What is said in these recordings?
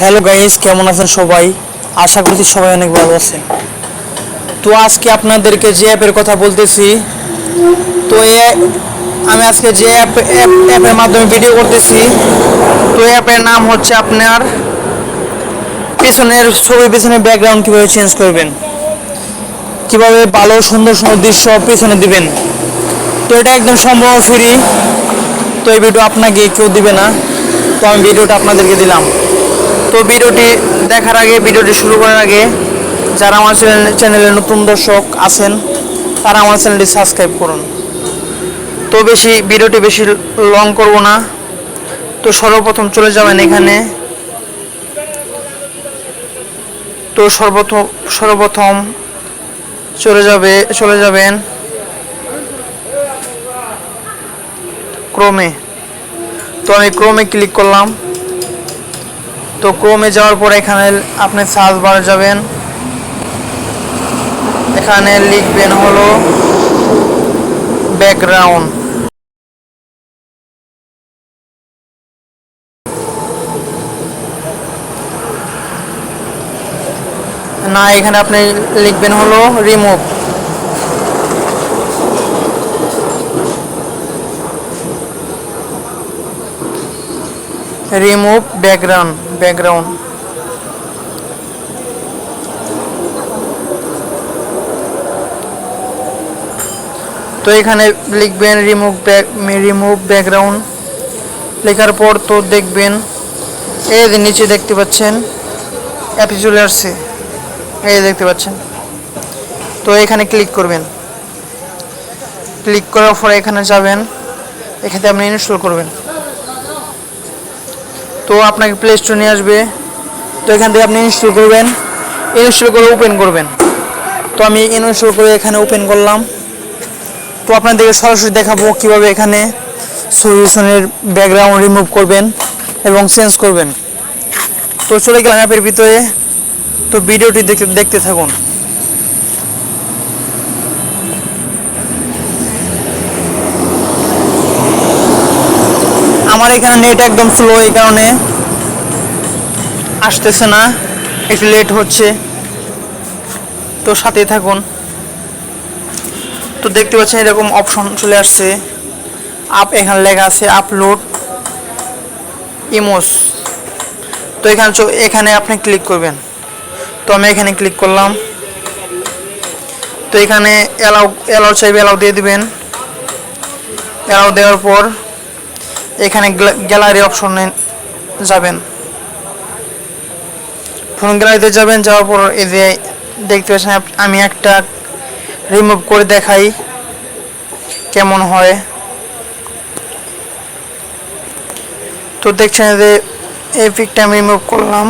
Hello guys, কেমন আছেন সবাই? আশা করছি সবাই অনেক ভালো আছেন। তো আজকে আপনাদেরকে যে অ্যাপের কথা বলতেছি, তো আমি আজকে যে অ্যাপের মাধ্যমে ভিডিও করতেছি, তো অ্যাপের নাম হচ্ছে আপনার পিছনের ছবি, পিছনের ব্যাকগ্রাউন্ড কীভাবে চেঞ্জ করবেন, কীভাবে ভালো সুন্দর সুন্দর দৃশ্য পিছনে দিবেন। তো এটা একদম সম্পূর্ণ ফ্রি। তো এই ভিডিও আপনাকে কেউ দিবে না, তো আমি ভিডিওটা আপনাদেরকে দিলাম। তো ভিডিওটি দেখার আগে, ভিডিওটি শুরু করার আগে যারা আমার চ্যানেলে নতুন দর্শক আছেন তারা আমার চ্যানেলটি সাবস্ক্রাইব করুন। তো ভিডিওটি বেশি লং করব না। তো সর্বপ্রথম চলে যাবেন এখানে। তো সর্বপ্রথম চলে যাবেন ক্রোমে। তো আমি ক্রোমে ক্লিক করলাম। তো ক্রোমে যাওয়ার পর এখানে আপনি সার্চ বারে যাবেন, এখানে লিখবেন হলো ব্যাকগ্রাউন্ড। না, এখানে আপনি লিখবেন হলো রিমুভ। Remove background. তো এখানে লিখবেন রিমুভ ব্যাকগ্রাউন্ড। লেখার পর তো দেখবেন এই যে নিচে দেখতে পাচ্ছেন অ্যাপে চলে আসছে, এই দেখতে পাচ্ছেন। তো এখানে ক্লিক করবেন। ক্লিক করার পর এখানে যাবেন, এখানে আপনি ইনস্টল করবেন। তো আপনাকে প্লে স্টোর নিয়ে আসবে। তো এখান থেকে আপনি ইনস্টল করবেন, ইনস্টল করে ওপেন করবেন। তো আমি ইনস্টল করে এখানে ওপেন করলাম। তো আপনাদেরকে সরাসরি দেখাবো কীভাবে এখানে সলিউশনের ব্যাকগ্রাউন্ড রিমুভ করবেন এবং চেঞ্জ করবেন। তো চলে গেলাম অ্যাপের ভিতরে। তো ভিডিওটি দেখতে থাকুন। আমার এখানে নেট একদম স্লো, এই কারণে আসতেছে না, একটু লেট হচ্ছে। তো সাথে থাকুন। তো দেখতে পাচ্ছেন এরকম অপশন চলে আসছে। এখানে লেখা আছে আপলোড ইমোজ। তো এখানে আপনি ক্লিক করবেন। তো আমি এখানে ক্লিক করলাম। তো এখানে অ্যালাউ চাইবে, অ্যালাউ দিয়ে দিবেন। অ্যালাউ দেওয়ার পর এখানে গ্যালারি অপশনে যাবেন। ফোন গ্যালারিতে যাবেন, যাওয়ার পর এই যে দেখতে পাচ্ছেন আমি একটা রিমুভ করে দেখাই কেমন হয়। তো দেখছেন যে এই পিকটা আমি রিমুভ করলাম।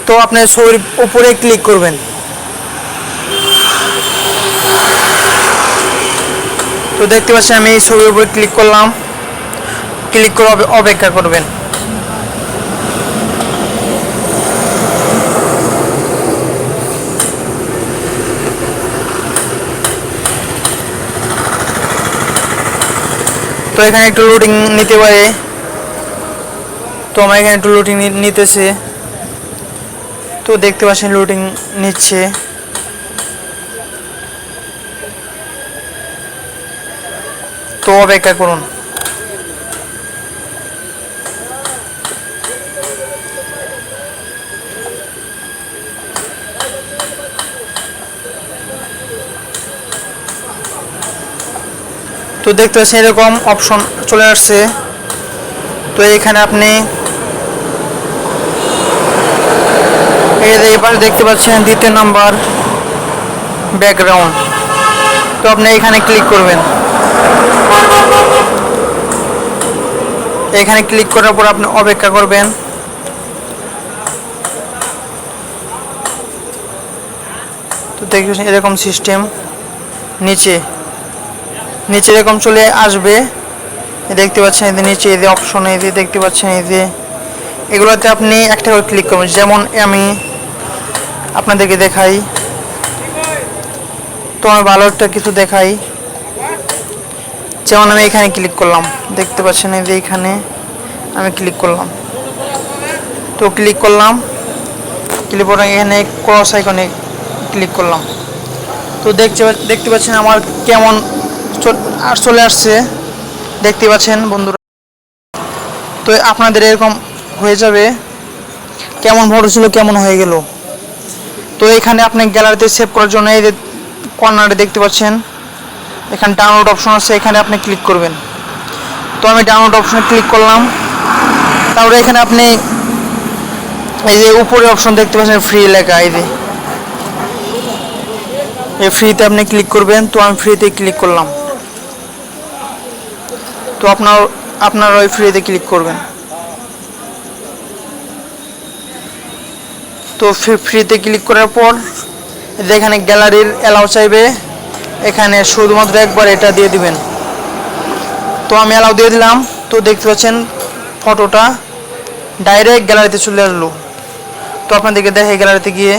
তো আপনি ছবির উপরে ক্লিক করবেন। তো দেখতে পাচ্ছেন আমি এই ছবির উপরে ক্লিক করলাম। ক্লিক করে অপেক্ষা করবেন। তো এখানে একটু লোডিং নিতে পারে। তো আমার এখানে একটু লোডিং নিতেছে। তো দেখতে পাচ্ছেন লোডিং নিচ্ছে। তো অপেক্ষা করুন। তো দেখতে পাচ্ছেন এরকম অপশন চলে আসছে। তো এখানে আপনি এবার দেখতে পাচ্ছেন দ্বিতীয় নাম্বার ব্যাকগ্রাউন্ড। তো আপনি এখানে ক্লিক করবেন। এখানে ক্লিক করার পর আপনি অপেক্ষা করবেন। তো দেখবেন এরকম সিস্টেম নিচে এরকম চলে আসবে। দেখতে পাচ্ছেন এই যে নিচে এই যে অপশন, এই যে দেখতে পাচ্ছেন এই যে এগুলোতে আপনি একটা করে ক্লিক করবেন। যেমন আমি আপনাদেরকে দেখাই। তো আমি ভালো একটা কিছু দেখাই। যেমন আমি এখানে ক্লিক করলাম, দেখতে পাচ্ছেন এই যে এখানে আমি ক্লিক করলাম। তো ক্লিক করলাম, ক্লিক করে এখানে ক্রস আইকনে ক্লিক করলাম। তো দেখতে পাচ্ছেন আমার কেমন চলে আসছে, দেখতে পাচ্ছেন বন্ধুরা। তো আপনাদের এরকম হয়ে যাবে, কেমন ফটো ছিল কেমন হয়ে গেল। তো এখানে আপনি গ্যালারিতে সেভ করার জন্য এই যে কর্নারে দেখতে পাচ্ছেন এখানে ডাউনলোড অপশন আছে, এখানে আপনি ক্লিক করবেন। তো আমি ডাউনলোড অপশনে ক্লিক করলাম। তারপরে এখানে আপনি এই যে উপরে অপশন দেখতে পাচ্ছেন ফ্রি লেখা, এই যে এই ফ্রিতে আপনি ক্লিক করবেন। তো আমি ফ্রিতে ক্লিক করলাম। তো আপনার ওই ফ্রিতে ক্লিক করবেন। তো ফ্রিতে ক্লিক করার পর এখানে গ্যালারির অ্যালাউ চাইবে, এখানে শুধুমাত্র একবার এটা দিয়ে দিবেন। তো আমি অ্যালাউ দিয়ে দিলাম। তো দেখতে পাচ্ছেন ফটোটা ডাইরেক্ট গ্যালারিতে চলে আসলো। তো আপনাদেরকে দেখাই গ্যালারিতে গিয়ে,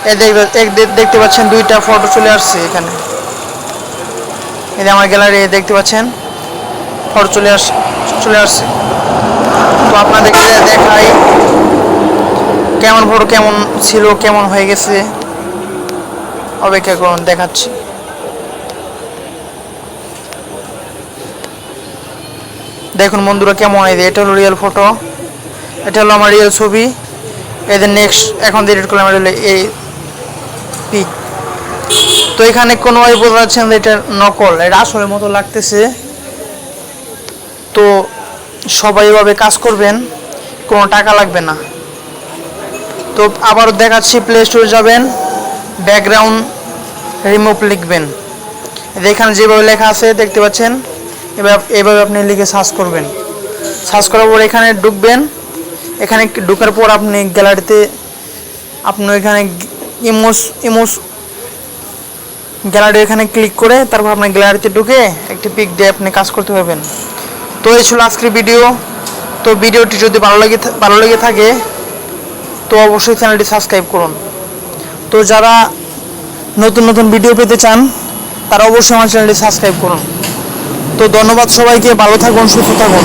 গ্যালারিতে গিয়ে দেখতে পাচ্ছেন দুইটা ফটো চলে আসছে এখানে। এই যে আমার গ্যালারি দেখতে পাচ্ছেন ফটো চলে আসছে। তো আপনাদেরকে দেখাই কেমন ফটো কেমন ছিল কেমন হয়ে গেছে, অপেক্ষা করুন দেখাচ্ছি। দেখুন বন্ধুরা কেমন, এই যে এটা হলো রিয়েল ফটো, এটা হলো আমার রিয়েল ছবি। এই যে নেক্সট এখন এডিট করলাম, এটা হলো এই পিক। তো এখানে কোনোভাবে বোঝা যাচ্ছে না এটা নকল, এটা আসলের মতো লাগতেছে। তো সবাই এভাবে কাজ করবেন, কোনো টাকা লাগবে না। তো আবার দেখাচ্ছি, প্লে স্টোরে যাবেন, ব্যাকগ্রাউন্ড রিমুভ লিখবেন। এখানে যেভাবে লেখা আছে দেখতে পাচ্ছেন, এভাবে আপনি লিখে সার্চ করবেন। সার্চ করার পর এখানে ঢুকবেন। এখানে ঢোকার পর আপনি গ্যালারিতে আপনি এখানে ইমোস গ্যালারি এখানে ক্লিক করে তারপর আপনার গ্যালারিতে ঢুকে একটি পিক দিয়ে আপনি কাজ করতে পারবেন। তো এই ছিল আজকের ভিডিও। তো ভিডিওটি যদি ভালো লেগে থাকে তো অবশ্যই চ্যানেলটি সাবস্ক্রাইব করুন। তো যারা নতুন ভিডিও পেতে চান তারা অবশ্যই আমার চ্যানেলটি সাবস্ক্রাইব করুন। তো ধন্যবাদ সবাইকে, ভালো থাকুন, সুস্থ থাকুন।